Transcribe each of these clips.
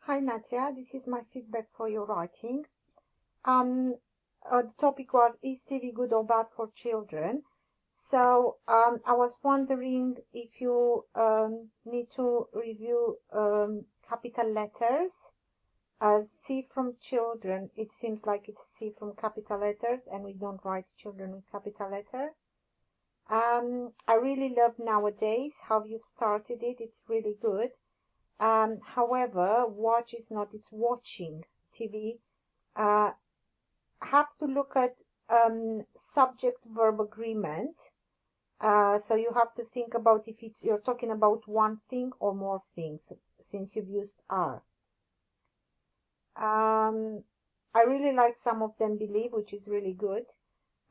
Hi Natia, this is my feedback for your writing. The topic was, is TV good or bad for children? So I was wondering if you need to review capital letters. As C from children, it seems like it's C from capital letters, and we don't write children with capital letter. I really love nowadays how you've started it. It's really good. However, watch is not, it's watching TV. Have to look at subject-verb agreement. So you have to think about if you're talking about one thing or more things, since you've used are. I really like some of them believe, which is really good.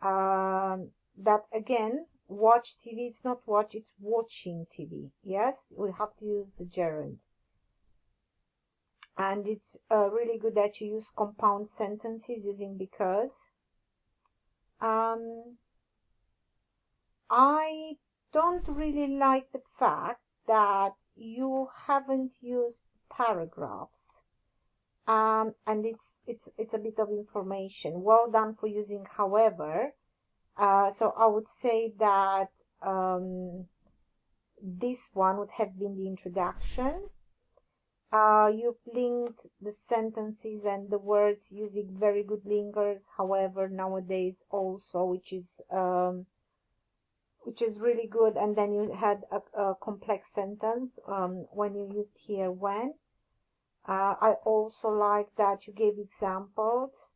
That again, watch TV, it's not watch, it's watching TV. Yes, we have to use the gerund. And it's really good that you use compound sentences using because. I don't really like the fact that you haven't used paragraphs. And it's a bit of information. Well done for using however. So I would say that this one would have been the introduction. You've linked the sentences and the words using very good linkers. However, nowadays also, which is really good. And then you had a complex sentence when you used here when. I also like that you gave examples.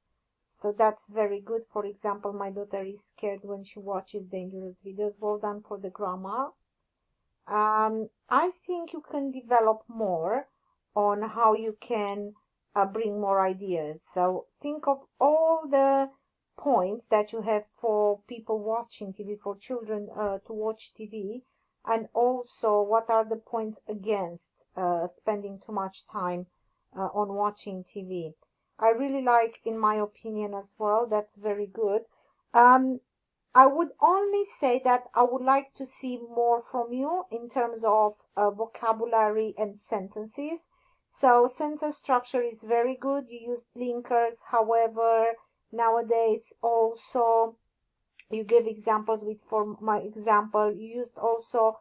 So that's very good. For example, my daughter is scared when she watches dangerous videos. Well done for the grammar. I think you can develop more on how you can bring more ideas. So think of all the points that you have for people watching TV, for children to watch TV, and also what are the points against spending too much time on watching TV. I really like, in my opinion as well, that's very good. I would only say that I would like to see more from you in terms of vocabulary and sentences. So sentence structure is very good. You used linkers. However, nowadays also you gave examples with, for my example, you used also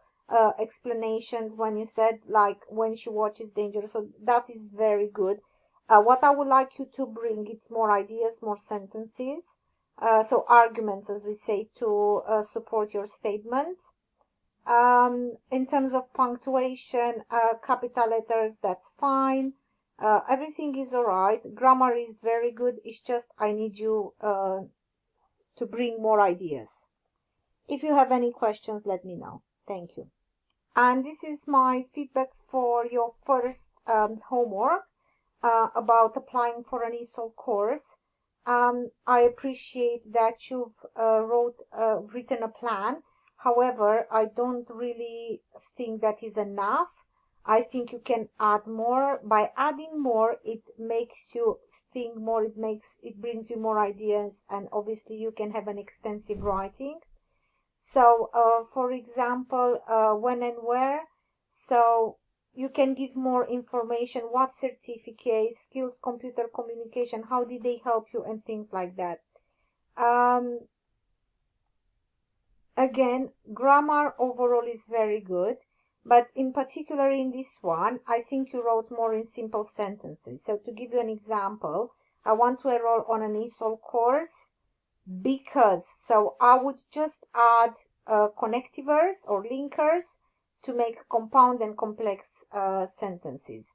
explanations when you said like when she watches danger. So that is very good. What I would like you to bring, it's more ideas, more sentences. So arguments, as we say, to support your statements. In terms of punctuation, capital letters, that's fine. Everything is alright. Grammar is very good. It's just I need you to bring more ideas. If you have any questions, let me know. Thank you. And this is my feedback for your first homework about applying for an ESOL course. I appreciate that you've written a plan. However, I don't really think that is enough. I think you can add more. By adding more, it makes you think more. It brings you more ideas, and obviously you can have an extensive writing. So, for example, when and where. So you can give more information, what certificates, skills, computer communication, how did they help you, and things like that. Again, grammar overall is very good, but in particular in this one, I think you wrote more in simple sentences. So to give you an example, I want to enroll on an ESOL course because, so I would just add connectivers or linkers to make compound and complex sentences.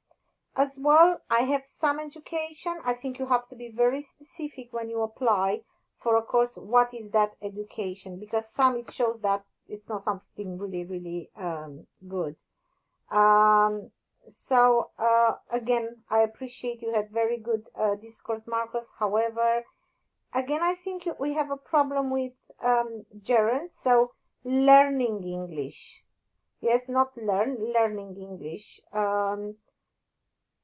As well, I have some education. I think you have to be very specific when you apply for a course. What is that education? Because some it shows that it's not something really, really good. So again, I appreciate you had very good discourse markers. However, again, I think we have a problem with gerunds. So learning English. Yes, not learning English.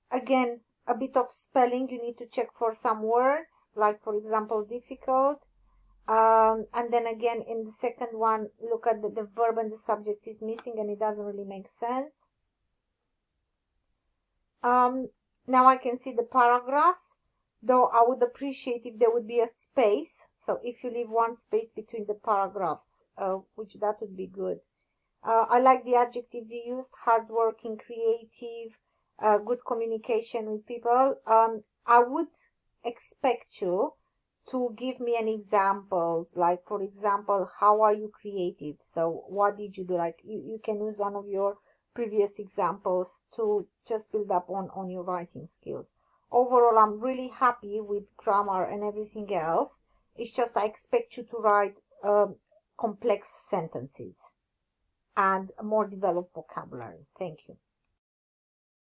Again, a bit of spelling. You need to check for some words, like for example, difficult. And then again, in the second one, look at the verb and the subject is missing and it doesn't really make sense. Now I can see the paragraphs, though I would appreciate if there would be a space. So if you leave one space between the paragraphs, which that would be good. I like the adjectives you used: hardworking, creative, good communication with people. I would expect you to give me an examples, like for example, how are you creative? So what did you do? Like you can use one of your previous examples to just build up on your writing skills. Overall, I'm really happy with grammar and everything else. It's just I expect you to write complex sentences and a more developed vocabulary. Thank you.